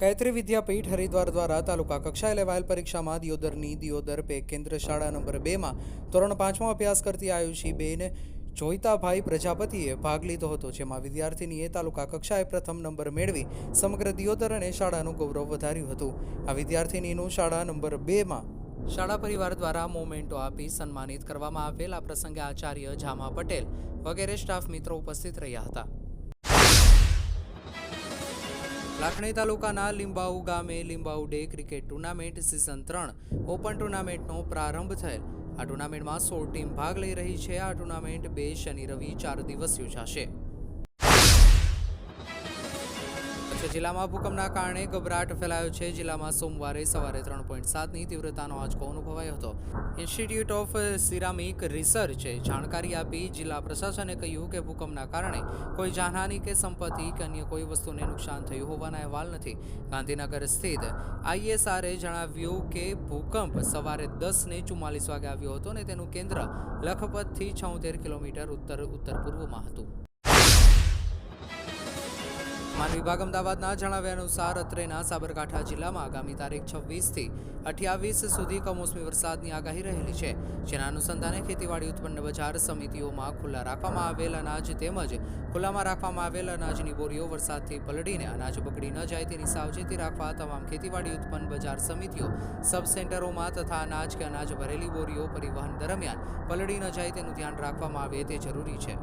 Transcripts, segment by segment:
ગાયત્રી વિદ્યાપીઠ હરિદ્વાર દ્વારા તાલુકા કક્ષાએ લેવાયેલ પરીક્ષામાં દિયોદર પે કેન્દ્ર શાળા નંબર 2માં ધોરણ 5માં અભ્યાસ કરતી આયુષીબેન જોઈતાભાઈ પ્રજાપતિએ ભાગ લીધો હતો, જેમાં વિદ્યાર્થીનીએ તાલુકા કક્ષાએ પ્રથમ નંબર મેળવી સમગ્ર દિયોદર અને શાળાનું ગૌરવ વધાર્યું હતું। આ વિદ્યાર્થીનીનું શાળા નંબર 2માં શાળા પરિવાર દ્વારા મોમેન્ટો આપી સન્માનિત કરવામાં આવેલ। આ પ્રસંગે આચાર્ય જામા પટેલ વગેરે સ્ટાફ મિત્રો ઉપસ્થિત રહ્યા હતા। લાખણી તાલુકાના લીંબાઉ ગામે Limbau day cricket tournament season 3 open ટુર્નામેન્ટનો પ્રારંભ થયેલ। આ ટુર્નામેન્ટમાં 16 ટીમ ભાગ લઈ રહી છે। આ ટુર્નામેન્ટ 2 શનિ રવિ 4 દિવસ યોજાશે। જિલ્લામાં ભૂકંપના કારણે ગભરાટ ફેલાયો છે। જિલ્લામાં સોમવારે સવારે 3.7ની તીવ્રતાનો આંચકો અનુભવાયો હતો। ઇન્સ્ટિટ્યૂટ ઓફ સિરામિક રિસર્ચે જાણકારી આપી। જિલ્લા પ્રશાસને કહ્યું કે ભૂકંપના કારણે કોઈ જાનહાનિ કે સંપત્તિ કે અન્ય કોઈ વસ્તુને નુકસાન થયું હોવાના અહેવાલ નથી। ગાંધીનગર સ્થિત આઈએસઆરએ જણાવ્યું કે ભૂકંપ સવારે 10:44 વાગે આવ્યો હતો અને તેનું કેન્દ્ર લખપતથી 76 કિલોમીટર ઉત્તર પૂર્વમાં હતું। હવામાન વિભાગ અમદાવાદના જણાવ્યા અનુસાર અત્રેના સાબરકાંઠા જિલ્લામાં આગામી તારીખ 26થી 28 સુધી કમોસમી વરસાદની આગાહી રહેલી છે, જેના અનુસંધાને ખેતીવાડી ઉત્પન્ન બજાર સમિતિઓમાં ખુલ્લા રાખવામાં આવેલ અનાજ તેમજ ખુલ્લામાં રાખવામાં આવેલ અનાજની બોરીઓ વરસાદથી પલળીને અનાજ બગડી ન જાય તેની સાવચેતી રાખવા તમામ ખેતીવાડી ઉત્પન્ન બજાર સમિતિઓ સબ સેન્ટરોમાં તથા અનાજ કે અનાજ ભરેલી બોરીઓ પરિવહન દરમિયાન પલળી ન જાય તેનું ધ્યાન રાખવામાં આવે તે જરૂરી છે।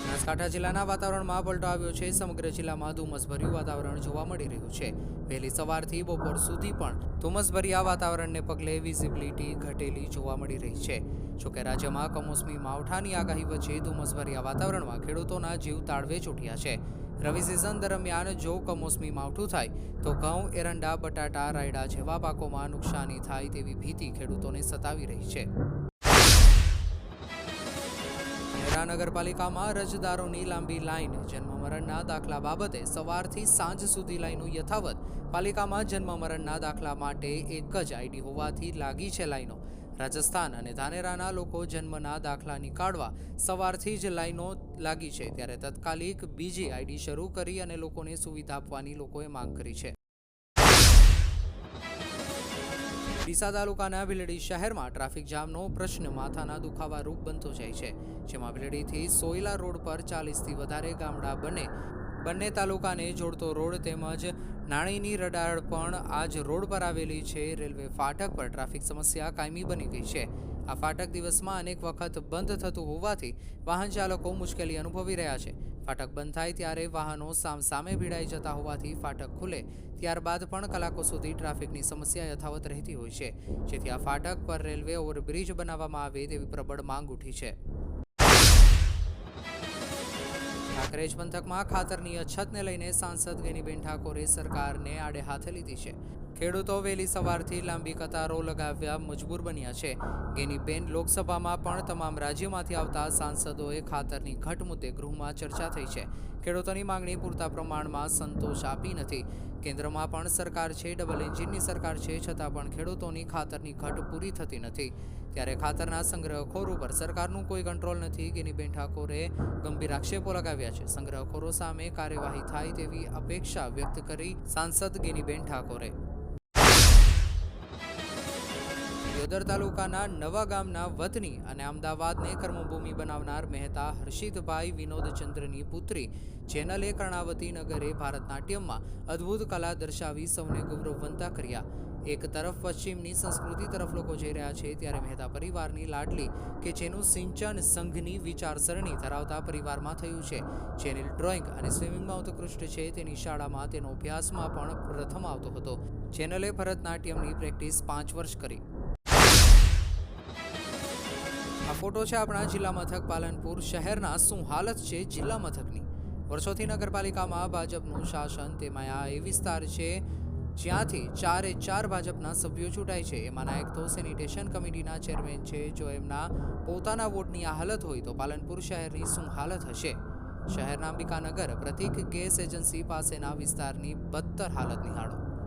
બનાસકાંઠા જિલ્લાના વાતાવરણમાં પલટો આવ્યો છે। સમગ્ર જિલ્લામાં ધુમ્મસભર્યું વાતાવરણ જોવા મળી રહ્યું છે। વહેલી સવારથી બપોર સુધી પણ ધુમ્મસભર્યા વાતાવરણને પગલે વિઝિબિલિટી ઘટેલી જોવા મળી રહી છે। જોકે રાજ્યમાં કમોસમી માવઠાની આગાહી વચ્ચે ધુમ્મસભર્યા વાતાવરણમાં ખેડૂતોના જીવ તાળવે ચોંટ્યા છે। રવિ સિઝન દરમિયાન જો કમોસમી માવઠું થાય તો ઘઉં, એરંડા, બટાટા, રાયડા જેવા પાકોમાં નુકસાની થાય તેવી ભીતિ ખેડૂતોને સતાવી રહી છે। નગરપાલિકામાં અરજદારોની લાંબી લાઈન। જન્મ મરણના દાખલા બાબતે સવારથી સાંજ સુધી લાઈનો યથાવત। પાલિકામાં જન્મ મરણના દાખલા માટે એક જ આઈડી હોવાથી લાગી છે લાઈનો। રાજસ્થાન અને ધાનેરાના લોકો જન્મના દાખલા નીકાળવા સવારથી જ લાઈનો લાગી છે, ત્યારે તાત્કાલિક બીજી આઈડી શરૂ કરી અને લોકોને સુવિધા આપવાની લોકોએ માંગ કરી છે। ડીસા તાલુકાના ભીલડી શહેરમાં ટ્રાફિક જામનો પ્રશ્ન માથાના દુખાવા રૂપ બનતો જાય છે, જેમાં ભીલડીથી સોયલા રોડ પર 40થી વધારે ગામડા બંને તાલુકાને જોડતો રોડ તેમજ નાણીની રડાળ પણ આ જ રોડ પર આવેલી છે। રેલવે ફાટક પર ટ્રાફિક સમસ્યા કાયમી બની ગઈ છે। આ ફાટક દિવસમાં અનેક વખત બંધ થતું હોવાથી વાહન ચાલકો મુશ્કેલી અનુભવી રહ્યા છે। ફાટક બંધ થાય ત્યારે વાહનો સામસામે ભીડાઈ જતા હોવાથી ફાટક ખુલે ત્યારબાદ પણ કલાકો સુધી ટ્રાફિકની સમસ્યા યથાવત રહેતી હોય છે, જેથી આ ફાટક પર રેલવે ઓવરબ્રિજ બનાવવામાં આવે તેવી પ્રબળ માંગ ઉઠી છે। કાંકરેજ પંથકમાં ખાતરની અછતને લઈને સાંસદ ગેનીબેન ઠાકોરે સરકારને આડે હાથે લીધી છે। ખેડૂતો વહેલી સવારથી લાંબી કતારો લગાવ્યા મજબૂર બન્યા છે। ગેનીબેન લોકસભામાં પણ તમામ રાજ્યોમાંથી આવતા સાંસદોએ ખાતરની ઘટ મુદ્દે ગૃહમાં ચર્ચા થઈ છે। ખેડૂતોની માંગણી પૂરતા પ્રમાણમાં સંતોષ આપી નથી। કેન્દ્રમાં પણ સરકાર છે, ડબલ એન્જિનની સરકાર છે, છતાં પણ ખેડૂતોની ખાતરની ઘટ પૂરી થતી નથી, ત્યારે ખાતરના સંગ્રહખોરો પર સરકારનું કોઈ કંટ્રોલ નથી। ગેનીબેન ઠાકોરે ગંભીર આક્ષેપો લગાવ્યા છે। સંગ્રહખોરો સામે કાર્યવાહી થાય તેવી અપેક્ષા વ્યક્ત કરી સાંસદ ગેનીબેન ઠાકોરે। દિયોદર તાલુકાના નવા ગામના વતની અને અમદાવાદને કર્મભૂમિ બનાવનાર મહેતા હર્ષિતભાઈ વિનોદચંદ્રની પુત્રી જેનલે કર્ણાવતી નગરે ભારતનાટ્યમમાં અદ્ભુત કલા દર્શાવી સૌને ગૌરવવંતા કર્યા। એક તરફ પશ્ચિમની સંસ્કૃતિ તરફ લોકો જઈ રહ્યા છે, ત્યારે મહેતા પરિવારની લાડલી કે જેનું સિંચન સંઘની વિચારસરણી ધરાવતા પરિવારમાં થયું છે। જેનિલ ડ્રોઈંગ અને સ્વિમિંગમાં ઉત્કૃષ્ટ છે। તેની શાળામાં તેનો અભ્યાસમાં પણ પ્રથમ આવતો હતો। જેનલે ભરતનાટ્યમની પ્રેક્ટિસ 5 વર્ષ કરી। આ ફોટો છે આપણા જિલ્લા મથક પાલનપુર શહેરના। શું હાલત છે જિલ્લા મથકની। વર્ષોથી નગરપાલિકામાં ભાજપનું શાસન, તેમાં આ એ વિસ્તાર છે જ્યાંથી 4 ભાજપના સભ્યો ચૂંટાય છે। એમાંના એક તો સેનિટેશન કમિટીના ચેરમેન છે। જો એમના પોતાના વોર્ડની આ હાલત હોય તો પાલનપુર શહેરની શું હાલત હશે। શહેરના અંબિકાનગર પ્રતિક ગેસ એજન્સી પાસેના વિસ્તારની બદતર હાલત નિહાળો।